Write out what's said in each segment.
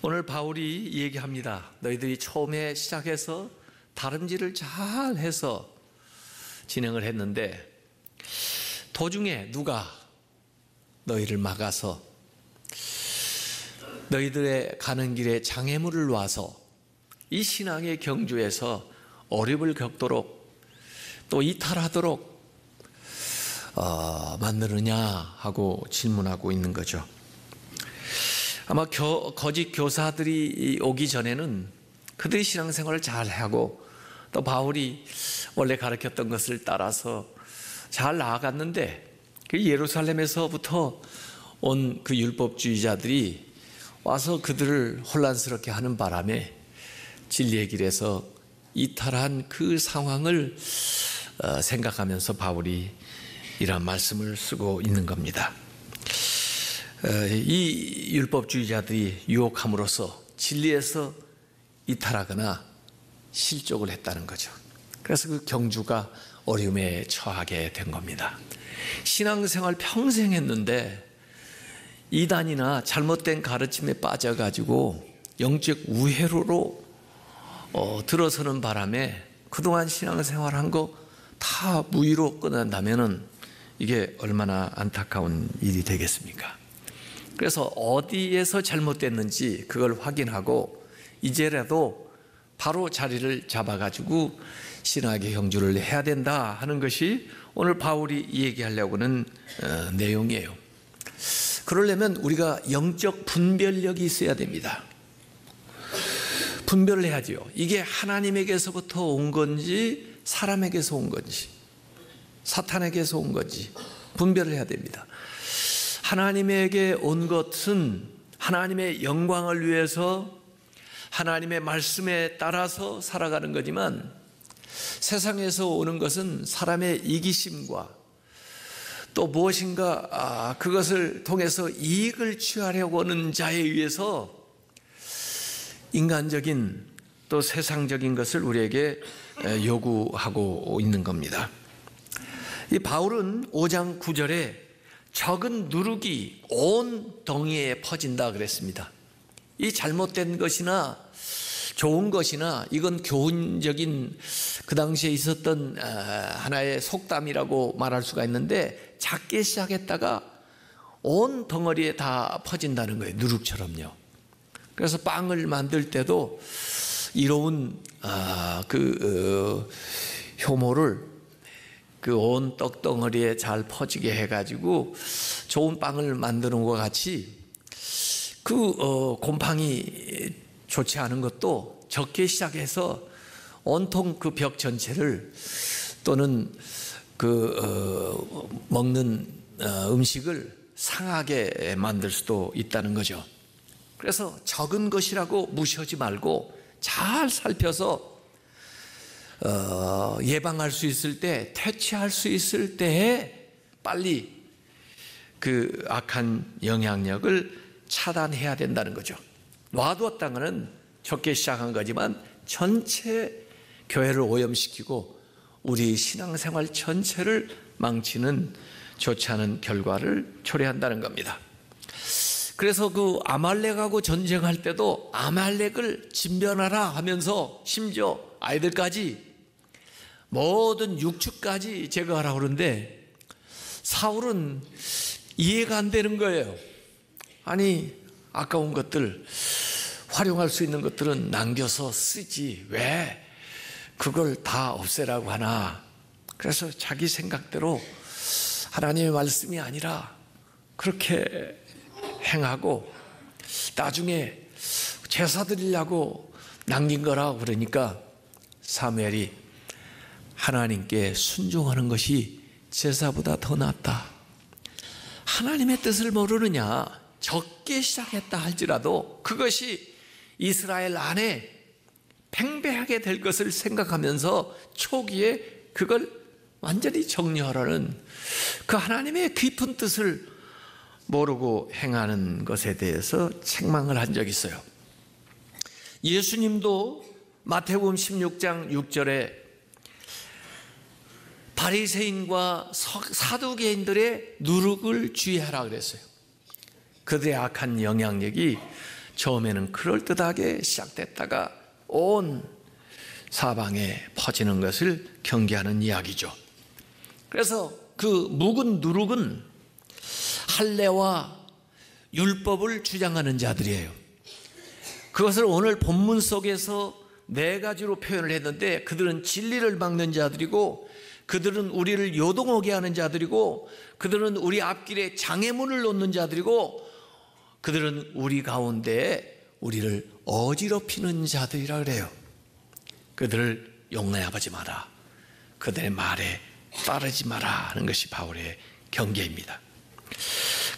오늘 바울이 얘기합니다. 너희들이 처음에 시작해서 다름질을 잘 해서 진행을 했는데 도중에 누가 너희를 막아서 너희들의 가는 길에 장애물을 놔서 이 신앙의 경주에서 어려움을 겪도록 또 이탈하도록 만드느냐 하고 질문하고 있는 거죠. 아마 거짓 교사들이 오기 전에는 그들이 신앙생활을 잘하고 또 바울이 원래 가르쳤던 것을 따라서 잘 나아갔는데 그 예루살렘에서부터 온 그 율법주의자들이 와서 그들을 혼란스럽게 하는 바람에 진리의 길에서 이탈한 그 상황을 생각하면서 바울이 이런 말씀을 쓰고 있는 겁니다. 이 율법주의자들이 유혹함으로써 진리에서 이탈하거나 실족을 했다는 거죠. 그래서 그 경주가 어려움에 처하게 된 겁니다. 신앙생활 평생 했는데 이단이나 잘못된 가르침에 빠져가지고 영적 우회로로 들어서는 바람에 그동안 신앙생활한 거 다 무의로 끝난다면은 이게 얼마나 안타까운 일이 되겠습니까? 그래서 어디에서 잘못됐는지 그걸 확인하고 이제라도 바로 자리를 잡아가지고 신학의 경주를 해야 된다 하는 것이 오늘 바울이 얘기하려고 하는 내용이에요. 그러려면 우리가 영적 분별력이 있어야 됩니다. 분별을 해야죠. 이게 하나님에게서부터 온 건지 사람에게서 온 건지 사탄에게서 온 건지 분별을 해야 됩니다. 하나님에게 온 것은 하나님의 영광을 위해서 하나님의 말씀에 따라서 살아가는 거지만 세상에서 오는 것은 사람의 이기심과 또 무엇인가 그것을 통해서 이익을 취하려고 하는 자에 의해서 인간적인 또 세상적인 것을 우리에게 요구하고 있는 겁니다. 이 바울은 5장 9절에 적은 누룩이 온 덩이에 퍼진다 그랬습니다. 이 잘못된 것이나 좋은 것이나 이건 교훈적인 그 당시에 있었던 하나의 속담이라고 말할 수가 있는데 작게 시작했다가 온 덩어리에 다 퍼진다는 거예요. 누룩처럼요. 그래서 빵을 만들 때도 이로운 효모를 그 온 떡덩어리에 잘 퍼지게 해가지고 좋은 빵을 만드는 것 같이 곰팡이 좋지 않은 것도 적게 시작해서 온통 그 벽 전체를 또는 먹는 음식을 상하게 만들 수도 있다는 거죠. 그래서 적은 것이라고 무시하지 말고 잘 살펴서 예방할 수 있을 때, 퇴치할 수 있을 때에 빨리 그 악한 영향력을 차단해야 된다는 거죠. 놔두었다는 것은 적게 시작한 거지만 전체 교회를 오염시키고 우리 신앙생활 전체를 망치는 좋지 않은 결과를 초래한다는 겁니다. 그래서 그 아말렉하고 전쟁할 때도 아말렉을 진멸하라 하면서 심지어 아이들까지 모든 육축까지 제거하라고 그러는데 사울은 이해가 안 되는 거예요. 아니 아까운 것들 활용할 수 있는 것들은 남겨서 쓰지 왜 그걸 다 없애라고 하나. 그래서 자기 생각대로 하나님의 말씀이 아니라 그렇게 행하고 나중에 제사 드리려고 남긴 거라고 그러니까 사무엘이 하나님께 순종하는 것이 제사보다 더 낫다. 하나님의 뜻을 모르느냐. 적게 시작했다 할지라도 그것이 이스라엘 안에 팽배하게 될 것을 생각하면서 초기에 그걸 완전히 정리하라는 그 하나님의 깊은 뜻을 모르고 행하는 것에 대해서 책망을 한 적이 있어요. 예수님도 마태복음 16장 6절에 바리새인과 사두개인들의 누룩을 주의하라 그랬어요. 그들의 악한 영향력이 처음에는 그럴듯하게 시작됐다가 온 사방에 퍼지는 것을 경계하는 이야기죠. 그래서 그 묵은 누룩은 할례와 율법을 주장하는 자들이에요. 그것을 오늘 본문 속에서 네 가지로 표현을 했는데, 그들은 진리를 막는 자들이고, 그들은 우리를 요동하게 하는 자들이고, 그들은 우리 앞길에 장애물을 놓는 자들이고, 그들은 우리 가운데 우리를 어지럽히는 자들이라 그래요. 그들을 용납하지 마라, 그들의 말에 따르지 마라 하는 것이 바울의 경계입니다.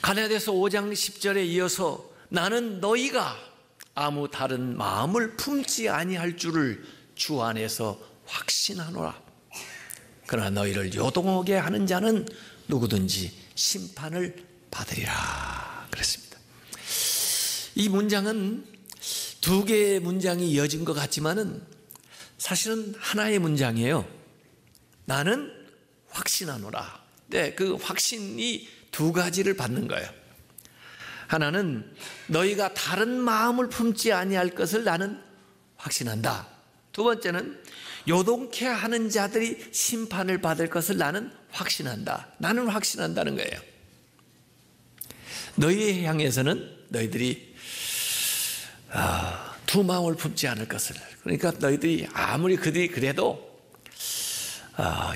갈라디아서 5장 10절에 이어서 나는 너희가 아무 다른 마음을 품지 아니할 줄을 주 안에서 확신하노라. 그러나 너희를 요동하게 하는 자는 누구든지 심판을 받으리라 그랬습니다. 이 문장은 두 개의 문장이 이어진 것 같지만은 사실은 하나의 문장이에요. 나는 확신하노라. 네, 그 확신이 두 가지를 받는 거예요. 하나는 너희가 다른 마음을 품지 아니할 것을 나는 확신한다. 두 번째는 요동케 하는 자들이 심판을 받을 것을 나는 확신한다. 나는 확신한다는 거예요. 너희에 향해서는 너희들이 두 마음을 품지 않을 것을, 그러니까 너희들이 아무리 그들이 그래도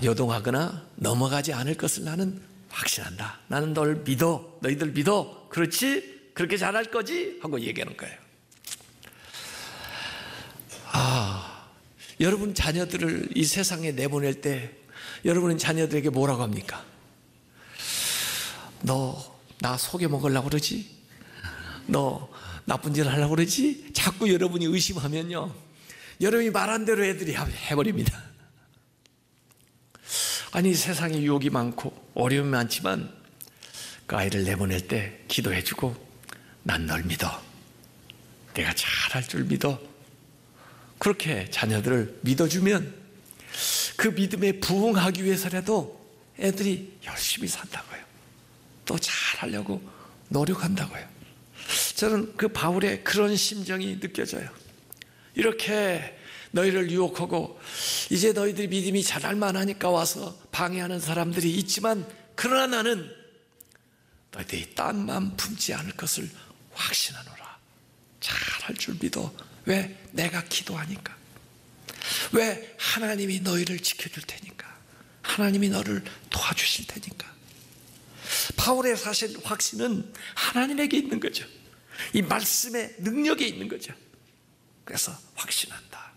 요동하거나 넘어가지 않을 것을 나는 확신한다. 나는 널 믿어. 너희들 믿어. 그렇지? 그렇게 잘할 거지? 하고 얘기하는 거예요. 여러분 자녀들을 이 세상에 내보낼 때 여러분은 자녀들에게 뭐라고 합니까? 너 나 속여 먹으려고 그러지? 너 나쁜 짓 하려고 그러지? 자꾸 여러분이 의심하면요, 여러분이 말한 대로 애들이 해버립니다. 아니, 세상에 유혹이 많고 어려움이 많지만 그 아이를 내보낼 때 기도해주고, 난 널 믿어. 내가 잘할 줄 믿어. 그렇게 자녀들을 믿어주면 그 믿음에 부응하기 위해서라도 애들이 열심히 산다고요. 또 잘하려고 노력한다고요. 저는 그 바울의 그런 심정이 느껴져요. 이렇게 너희를 유혹하고 이제 너희들이 믿음이 자랄 만하니까 와서 방해하는 사람들이 있지만, 그러나 나는 너희들이 딴 마음 품지 않을 것을 확신하노라. 잘할 줄 믿어. 왜? 내가 기도하니까. 왜? 하나님이 너희를 지켜줄 테니까. 하나님이 너를 도와주실 테니까. 바울의 사실 확신은 하나님에게 있는 거죠. 이 말씀의 능력에 있는 거죠. 그래서 확신한다.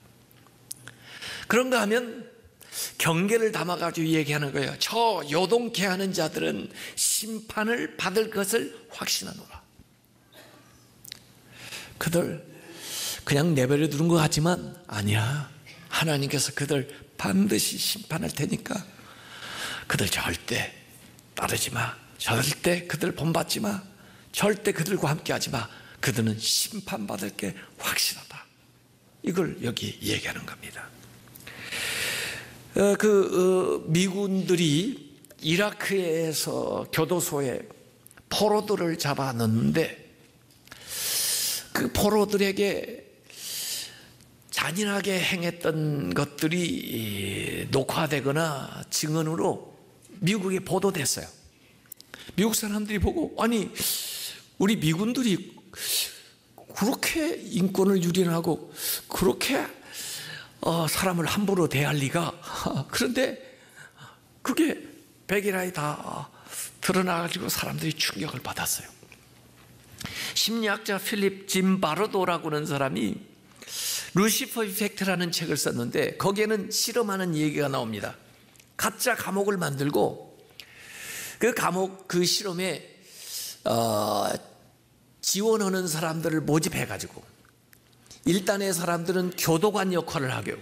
그런가 하면 경계를 담아가지고 얘기하는 거예요. 저 요동케 하는 자들은 심판을 받을 것을 확신하노라. 그들 그냥 내버려 두는 것 같지만 아니야. 하나님께서 그들 반드시 심판할 테니까 그들 절대 따르지 마. 절대 그들 본받지 마. 절대 그들과 함께 하지 마. 그들은 심판받을 게 확실하다. 이걸 여기 얘기하는 겁니다. 미군들이 이라크에서 교도소에 포로들을 잡아 넣는데, 그 포로들에게 잔인하게 행했던 것들이 녹화되거나 증언으로 미국에 보도됐어요. 미국 사람들이 보고, 아니 우리 미군들이 그렇게 인권을 유린하고 그렇게 사람을 함부로 대할 리가. 그런데 그게 백일하에 다 드러나가지고 사람들이 충격을 받았어요. 심리학자 필립 짐바르도라고 하는 사람이 루시퍼 이펙트라는 책을 썼는데, 거기에는 실험하는 얘기가 나옵니다. 가짜 감옥을 만들고 그 감옥 그 실험에 지원하는 사람들을 모집해가지고, 일단의 사람들은 교도관 역할을 하고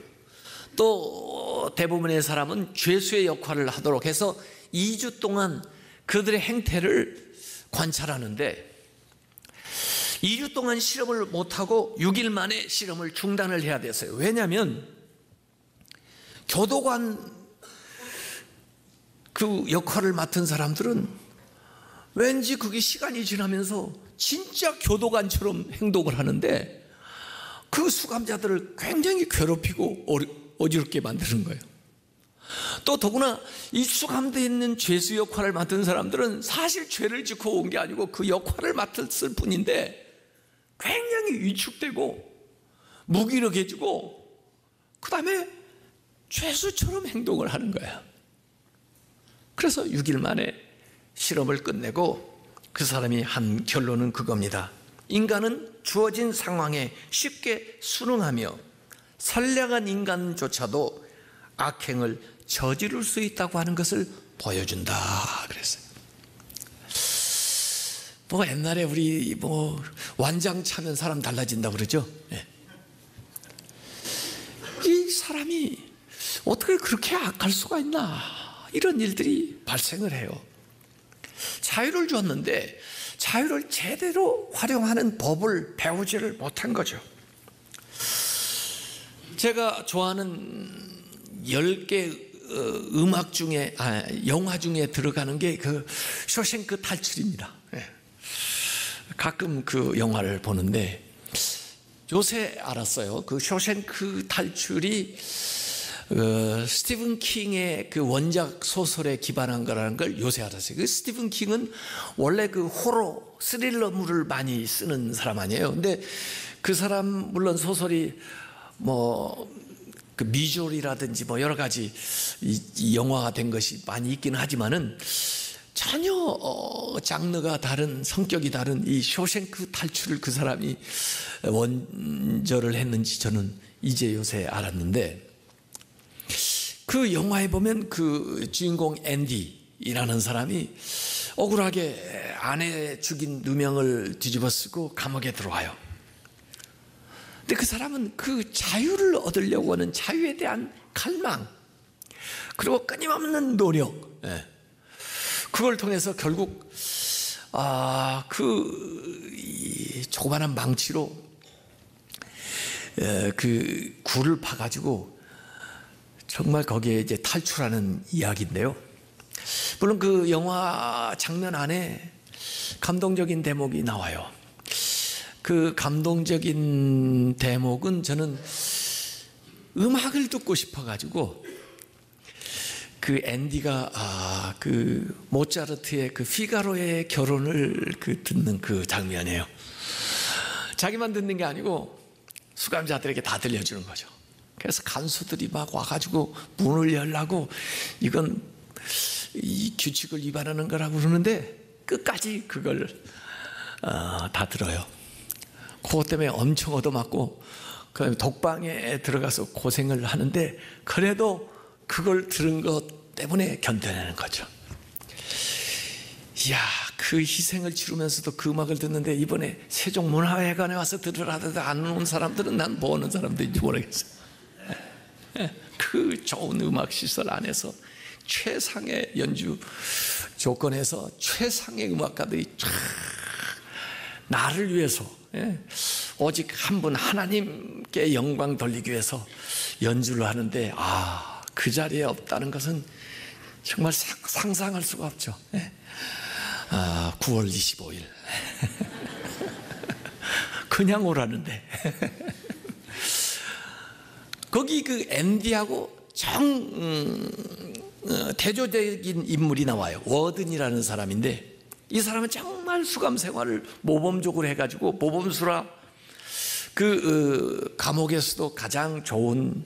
또 대부분의 사람은 죄수의 역할을 하도록 해서 2주 동안 그들의 행태를 관찰하는데, 2주 동안 실험을 못하고 6일 만에 실험을 중단을 해야 됐어요. 왜냐하면 교도관 그 역할을 맡은 사람들은 왠지 그게 시간이 지나면서 진짜 교도관처럼 행동을 하는데 그 수감자들을 굉장히 괴롭히고 어지럽게 만드는 거예요. 또 더구나 이 수감되어 있는 죄수 역할을 맡은 사람들은 사실 죄를 짓고 온 게 아니고 그 역할을 맡았을 뿐인데 굉장히 위축되고 무기력해지고 그 다음에 죄수처럼 행동을 하는 거예요. 그래서 6일 만에 실험을 끝내고 그 사람이 한 결론은 그겁니다. 인간은 주어진 상황에 쉽게 순응하며 선량한 인간조차도 악행을 저지를 수 있다고 하는 것을 보여준다 그랬어요. 뭐 옛날에 우리 뭐 완장 차면 사람 달라진다고 그러죠. 네. 이 사람이 어떻게 그렇게 악할 수가 있나, 이런 일들이 발생을 해요. 자유를 줬는데 자유를 제대로 활용하는 법을 배우지를 못한 거죠. 제가 좋아하는 10개 음악 중에, 영화 중에 들어가는 게 그 쇼생크 탈출입니다. 가끔 그 영화를 보는데 요새 알았어요. 그 쇼생크 탈출이 스티븐 킹의 그 원작 소설에 기반한 거라는 걸 요새 알았어요. 그 스티븐 킹은 원래 그 호러 스릴러물을 많이 쓰는 사람 아니에요. 근데 그 사람 물론 소설이 뭐 그 미졸이라든지 뭐 여러 가지 이 영화가 된 것이 많이 있기는 하지만은 전혀 장르가 다른, 성격이 다른 이 쇼생크 탈출을 그 사람이 원저를 했는지 저는 이제 요새 알았는데, 그 영화에 보면 그 주인공 앤디라는 사람이 억울하게 아내 죽인 누명을 뒤집어 쓰고 감옥에 들어와요. 근데 그 사람은 그 자유를 얻으려고 하는 자유에 대한 갈망, 그리고 끊임없는 노력, 그걸 통해서 결국 이 조그마한 망치로 그 굴을 파가지고 정말 거기에 이제 탈출하는 이야기인데요. 물론 그 영화 장면 안에 감동적인 대목이 나와요. 그 감동적인 대목은 저는 음악을 듣고 싶어가지고 그 앤디가 그 모차르트의 그 피가로의 결혼을 듣는 그 장면이에요. 자기만 듣는 게 아니고 수감자들에게 다 들려주는 거죠. 그래서 간수들이 막 와가지고 문을 열라고 이건 이 규칙을 위반하는 거라고 그러는데 끝까지 그걸 다 들어요. 그것 때문에 엄청 얻어맞고 그다음에 독방에 들어가서 고생을 하는데 그래도 그걸 들은 것 때문에 견뎌내는 거죠. 이야, 그 희생을 치르면서도 그 음악을 듣는데 이번에 세종문화회관에 와서 들으라도 안 온 사람들은 난 뭐 오는 사람들인지 모르겠어요. 그 좋은 음악 시설 안에서 최상의 연주 조건에서 최상의 음악가들이 쫙 나를 위해서, 오직 한 분 하나님께 영광 돌리기 위해서 연주를 하는데 그 자리에 없다는 것은 정말 상상할 수가 없죠. 9월 25일 그냥 오라는데 거기 그 앤디하고 대조적인 인물이 나와요. 워든이라는 사람인데 이 사람은 정말 수감 생활을 모범적으로 해가지고 모범수라 그 감옥에서도 가장 좋은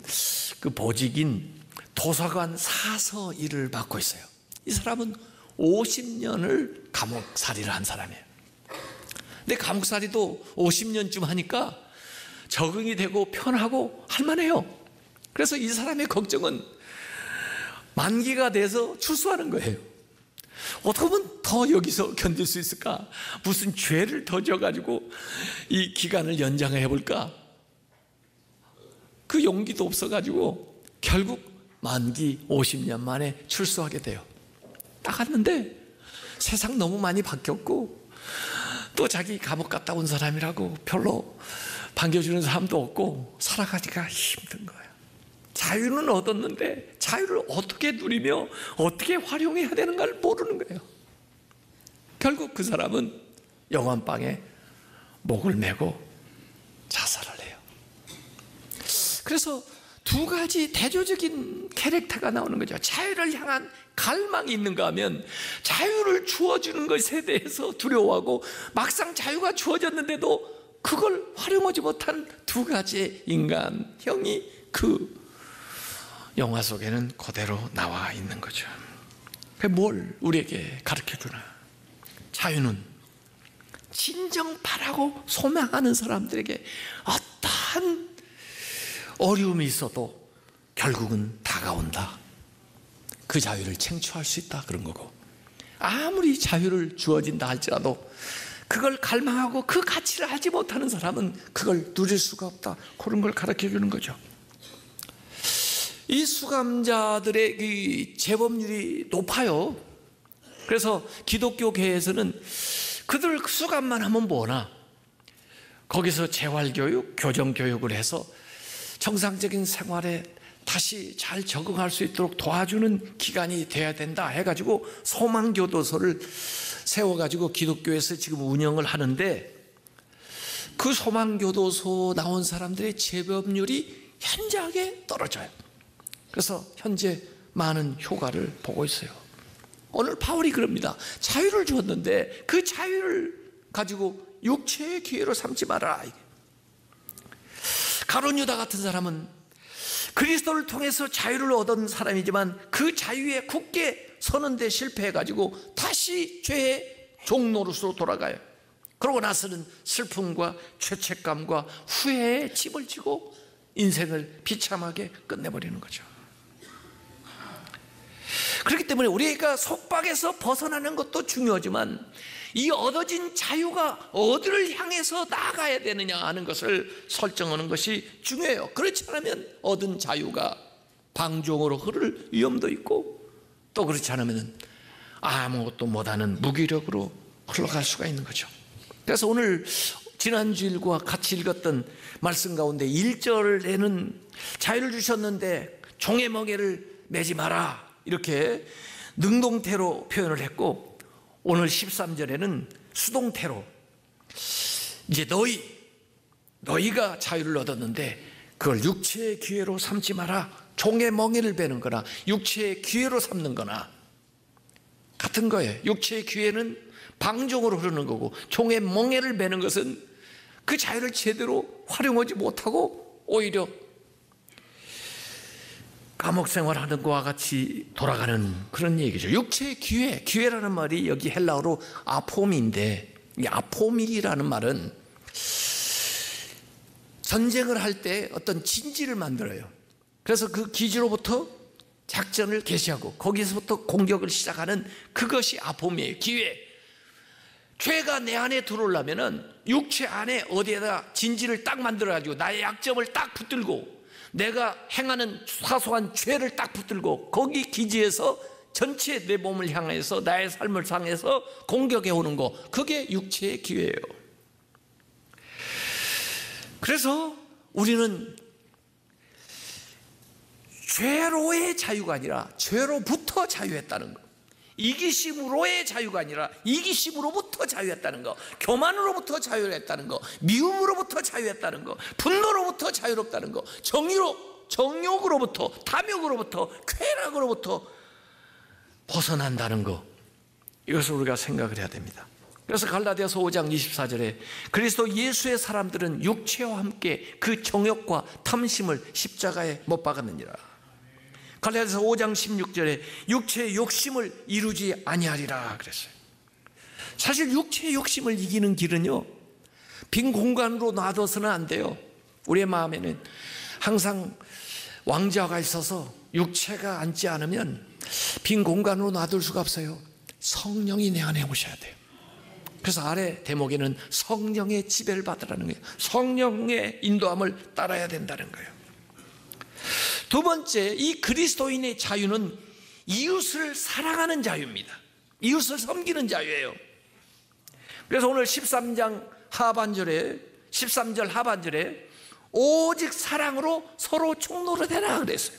그 보직인 도서관 사서 일을 맡고 있어요. 이 사람은 50년을 감옥살이를 한 사람이에요. 근데 감옥살이도 50년쯤 하니까 적응이 되고 편하고 할만해요. 그래서 이 사람의 걱정은 만기가 돼서 출소하는 거예요. 어떻게 하면 더 여기서 견딜 수 있을까? 무슨 죄를 더 져가지고 이 기간을 연장해 볼까? 그 용기도 없어가지고 결국 만기 50년 만에 출소하게 돼요. 딱 왔는데 세상 너무 많이 바뀌었고 또 자기 감옥 갔다 온 사람이라고 별로 반겨주는 사람도 없고 살아가기가 힘든 거예요. 자유는 얻었는데 자유를 어떻게 누리며 어떻게 활용해야 되는가를 모르는 거예요. 결국 그 사람은 영원방에 목을 메고 자살을 해요. 그래서 두 가지 대조적인 캐릭터가 나오는 거죠. 자유를 향한 갈망이 있는가 하면 자유를 주어주는 것에 대해서 두려워하고 막상 자유가 주어졌는데도 그걸 활용하지 못한 두 가지의 인간형이 그 영화 속에는 그대로 나와 있는 거죠. 그게 뭘 우리에게 가르쳐주나? 자유는 진정 바라고 소망하는 사람들에게 어떠한 어려움이 있어도 결국은 다가온다. 그 자유를 쟁취할 수 있다, 그런 거고, 아무리 자유를 주어진다 할지라도 그걸 갈망하고 그 가치를 알지 못하는 사람은 그걸 누릴 수가 없다, 그런 걸 가르쳐 주는 거죠. 이 수감자들의 이 재범률이 높아요. 그래서 기독교계에서는 그들 수감만 하면 뭐나 거기서 재활교육, 교정교육을 해서 정상적인 생활에 다시 잘 적응할 수 있도록 도와주는 기관이 돼야 된다 해가지고 소망교도소를 세워가지고 기독교에서 지금 운영을 하는데, 그 소망교도소 나온 사람들의 재범률이 현저하게 떨어져요. 그래서 현재 많은 효과를 보고 있어요. 오늘 바울이 그럽니다. 자유를 주었는데 그 자유를 가지고 육체의 기회로 삼지 마라. 가룟 유다 같은 사람은 그리스도를 통해서 자유를 얻은 사람이지만 그 자유에 굳게 서는데 실패해가지고 다시 죄의 종노릇으로 돌아가요. 그러고 나서는 슬픔과 죄책감과 후회의 짐을 지고 인생을 비참하게 끝내버리는 거죠. 그렇기 때문에 우리가 속박에서 벗어나는 것도 중요하지만 이 얻어진 자유가 어디를 향해서 나아가야 되느냐 하는 것을 설정하는 것이 중요해요. 그렇지 않으면 얻은 자유가 방종으로 흐를 위험도 있고, 또 그렇지 않으면 아무것도 못하는 무기력으로 흘러갈 수가 있는 거죠. 그래서 오늘 지난주일과 같이 읽었던 말씀 가운데 1절에는 자유를 주셨는데 종의 멍에를 매지 마라, 이렇게 능동태로 표현을 했고, 오늘 13절에는 수동태로 이제 너희가 자유를 얻었는데 그걸 육체의 기회로 삼지 마라. 종의 멍에를 베는 거나 육체의 기회로 삼는 거나 같은 거예요. 육체의 기회는 방종으로 흐르는 거고, 종의 멍에를 베는 것은 그 자유를 제대로 활용하지 못하고 오히려 감옥 생활하는 것과 같이 돌아가는 그런 얘기죠. 육체의 기회라는 말이 여기 헬라어로 아포미인데, 이 아포미라는 말은 전쟁을 할 때 어떤 진지를 만들어요. 그래서 그 기지로부터 작전을 개시하고 거기서부터 공격을 시작하는 그것이 아포미예요. 기회. 죄가 내 안에 들어오려면은 육체 안에 어디에다 진지를 딱 만들어가지고 나의 약점을 딱 붙들고 내가 행하는 사소한 죄를 딱 붙들고 거기 기지에서 전체 내 몸을 향해서 나의 삶을 향해서 공격해 오는 거, 그게 육체의 기회예요. 그래서 우리는 죄로의 자유가 아니라 죄로부터 자유했다는 거, 이기심으로의 자유가 아니라 이기심으로부터 자유했다는 거, 교만으로부터 자유했다는 거, 미움으로부터 자유했다는 거, 분노로부터 자유롭다는 거, 정욕으로부터, 탐욕으로부터, 쾌락으로부터 벗어난다는 거, 이것을 우리가 생각을 해야 됩니다. 그래서 갈라디아서 5장 24절에 그리스도 예수의 사람들은 육체와 함께 그 정욕과 탐심을 십자가에 못 박았느니라. 갈라디아서 5장 16절에 육체의 욕심을 이루지 아니하리라 그랬어요. 사실 육체의 욕심을 이기는 길은요, 빈 공간으로 놔둬서는 안 돼요. 우리의 마음에는 항상 왕좌가 있어서 육체가 앉지 않으면 빈 공간으로 놔둘 수가 없어요. 성령이 내 안에 오셔야 돼요. 그래서 아래 대목에는 성령의 지배를 받으라는 거예요. 성령의 인도함을 따라야 된다는 거예요. 두 번째, 이 그리스도인의 자유는 이웃을 사랑하는 자유입니다. 이웃을 섬기는 자유예요. 그래서 오늘 13절 하반절에 오직 사랑으로 서로 총노릇해라 그랬어요.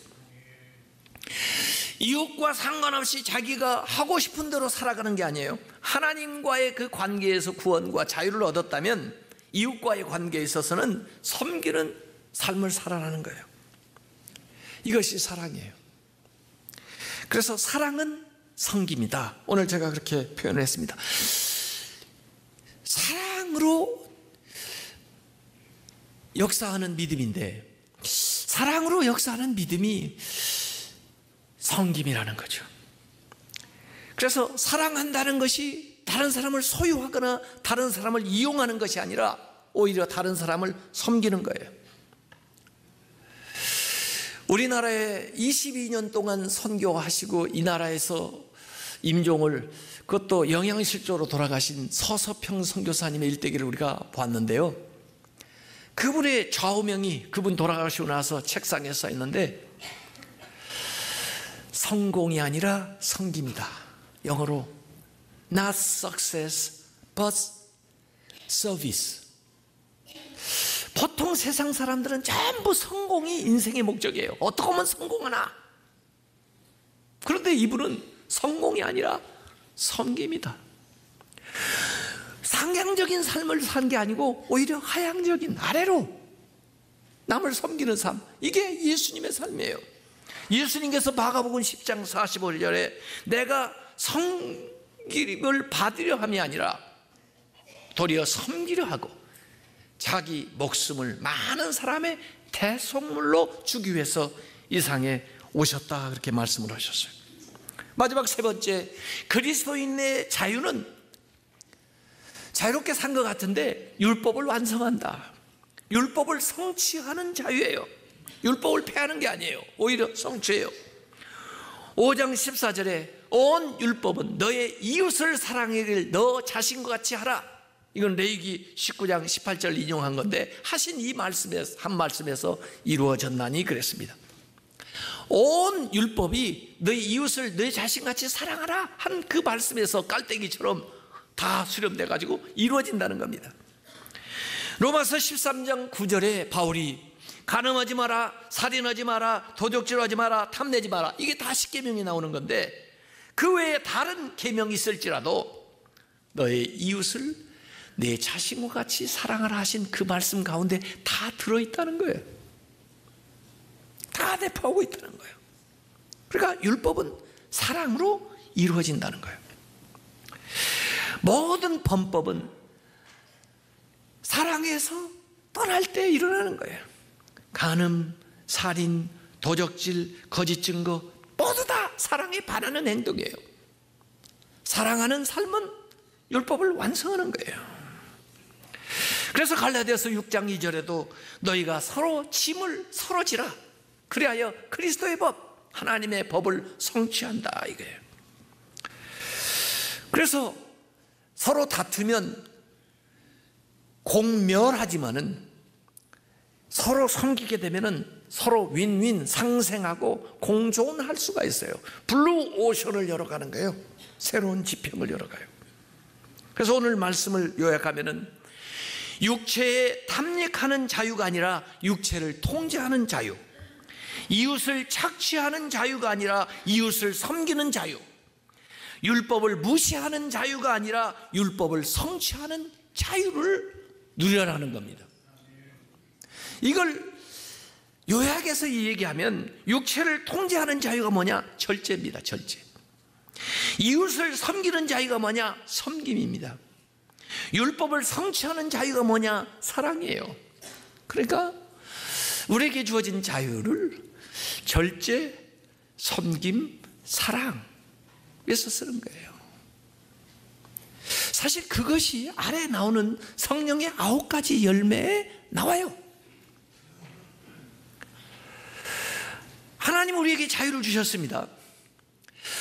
이웃과 상관없이 자기가 하고 싶은 대로 살아가는 게 아니에요. 하나님과의 그 관계에서 구원과 자유를 얻었다면 이웃과의 관계에 있어서는 섬기는 삶을 살아가는 거예요. 이것이 사랑이에요. 그래서 사랑은 섬김이다. 오늘 제가 그렇게 표현을 했습니다. 사랑으로 역사하는 믿음인데, 사랑으로 역사하는 믿음이 섬김이라는 거죠. 그래서 사랑한다는 것이 다른 사람을 소유하거나 다른 사람을 이용하는 것이 아니라 오히려 다른 사람을 섬기는 거예요. 우리나라에 22년 동안 선교하시고 이 나라에서 임종을, 그것도 영양실조로 돌아가신 서서평 선교사님의 일대기를 우리가 봤는데요. 그분의 좌우명이, 그분 돌아가시고 나서 책상에 써 있는데, 성공이 아니라 섬김이다. 영어로 not success but service. 보통 세상 사람들은 전부 성공이 인생의 목적이에요. 어떻게 하면 성공하나. 그런데 이분은 성공이 아니라 섬김이다. 상향적인 삶을 산 게 아니고 오히려 하향적인, 아래로 남을 섬기는 삶, 이게 예수님의 삶이에요. 예수님께서 마가복음 10장 45절에 내가 섬김을 받으려 함이 아니라 도리어 섬기려 하고 자기 목숨을 많은 사람의 대속물로 주기 위해서 이 상에 오셨다, 그렇게 말씀을 하셨어요. 마지막 세 번째, 그리스도인의 자유는 자유롭게 산 것 같은데 율법을 완성한다. 율법을 성취하는 자유예요. 율법을 폐하는 게 아니에요. 오히려 성취해요. 5장 14절에 온 율법은 너의 이웃을 사랑하기를 너 자신과 같이 하라. 이건 레위기 19장 18절 인용한 건데, 하신 이 말씀에서, 한 말씀에서 이루어졌나니 그랬습니다. 온 율법이 너의 이웃을 너의 자신같이 사랑하라 한 그 말씀에서 깔때기처럼 다 수렴돼 가지고 이루어진다는 겁니다. 로마서 13장 9절에 바울이 간음하지 마라, 살인하지 마라, 도적질하지 마라, 탐내지 마라, 이게 다 10계명이 나오는 건데, 그 외에 다른 계명이 있을지라도 너의 이웃을 내 자신과 같이 사랑하라 하신 그 말씀 가운데 다 들어있다는 거예요. 다 대표하고 있다는 거예요. 그러니까 율법은 사랑으로 이루어진다는 거예요. 모든 범법은 사랑에서 떠날 때 일어나는 거예요. 간음, 살인, 도적질, 거짓 증거 모두 다 사랑에 반하는 행동이에요. 사랑하는 삶은 율법을 완성하는 거예요. 그래서 갈라디아서 6장 2절에도 너희가 서로 짐을 서로 지라. 그리하여 그리스도의 법, 하나님의 법을 성취한다, 이거예요. 그래서 서로 다투면 공멸하지만은 서로 섬기게 되면은 서로 윈윈 상생하고 공존할 수가 있어요. 블루 오션을 열어가는 거예요. 새로운 지평을 열어가요. 그래서 오늘 말씀을 요약하면은 육체에 탐닉하는 자유가 아니라 육체를 통제하는 자유, 이웃을 착취하는 자유가 아니라 이웃을 섬기는 자유, 율법을 무시하는 자유가 아니라 율법을 성취하는 자유를 누려라는 겁니다. 이걸 요약해서 얘기하면 육체를 통제하는 자유가 뭐냐? 절제입니다. 절제. 이웃을 섬기는 자유가 뭐냐? 섬김입니다. 율법을 성취하는 자유가 뭐냐? 사랑이에요. 그러니까 우리에게 주어진 자유를 절제, 섬김, 사랑에서 쓰는 거예요. 사실 그것이 아래 나오는 성령의 9가지 열매에 나와요. 하나님 우리에게 자유를 주셨습니다.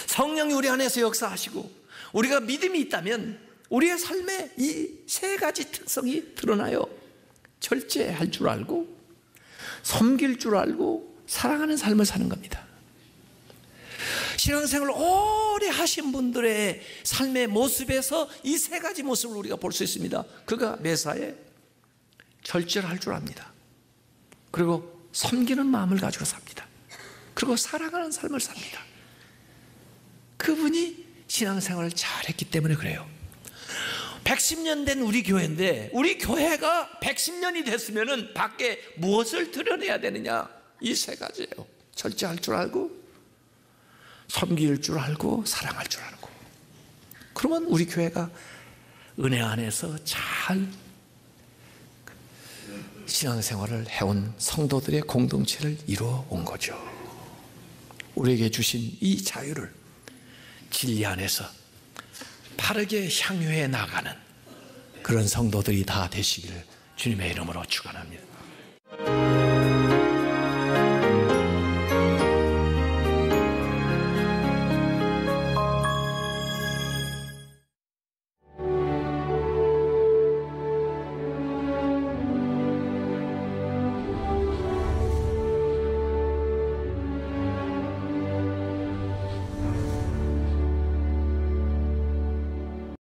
성령이 우리 안에서 역사하시고 우리가 믿음이 있다면 우리의 삶에 이 3가지 특성이 드러나요. 절제할 줄 알고, 섬길 줄 알고, 사랑하는 삶을 사는 겁니다. 신앙생활을 오래 하신 분들의 삶의 모습에서 이 3가지 모습을 우리가 볼 수 있습니다. 그가 매사에 절제를 할 줄 압니다. 그리고 섬기는 마음을 가지고 삽니다. 그리고 사랑하는 삶을 삽니다. 그분이 신앙생활을 잘했기 때문에 그래요. 110년 된 우리 교회인데 우리 교회가 110년이 됐으면 밖에 무엇을 드러내야 되느냐? 이 세 가지예요. 절제할 줄 알고, 섬길 줄 알고, 사랑할 줄 알고. 그러면 우리 교회가 은혜 안에서 잘 신앙생활을 해온 성도들의 공동체를 이루어 온 거죠. 우리에게 주신 이 자유를 진리 안에서 바르게 향유해 나가는 그런 성도들이 다 되시기를 주님의 이름으로 축원합니다.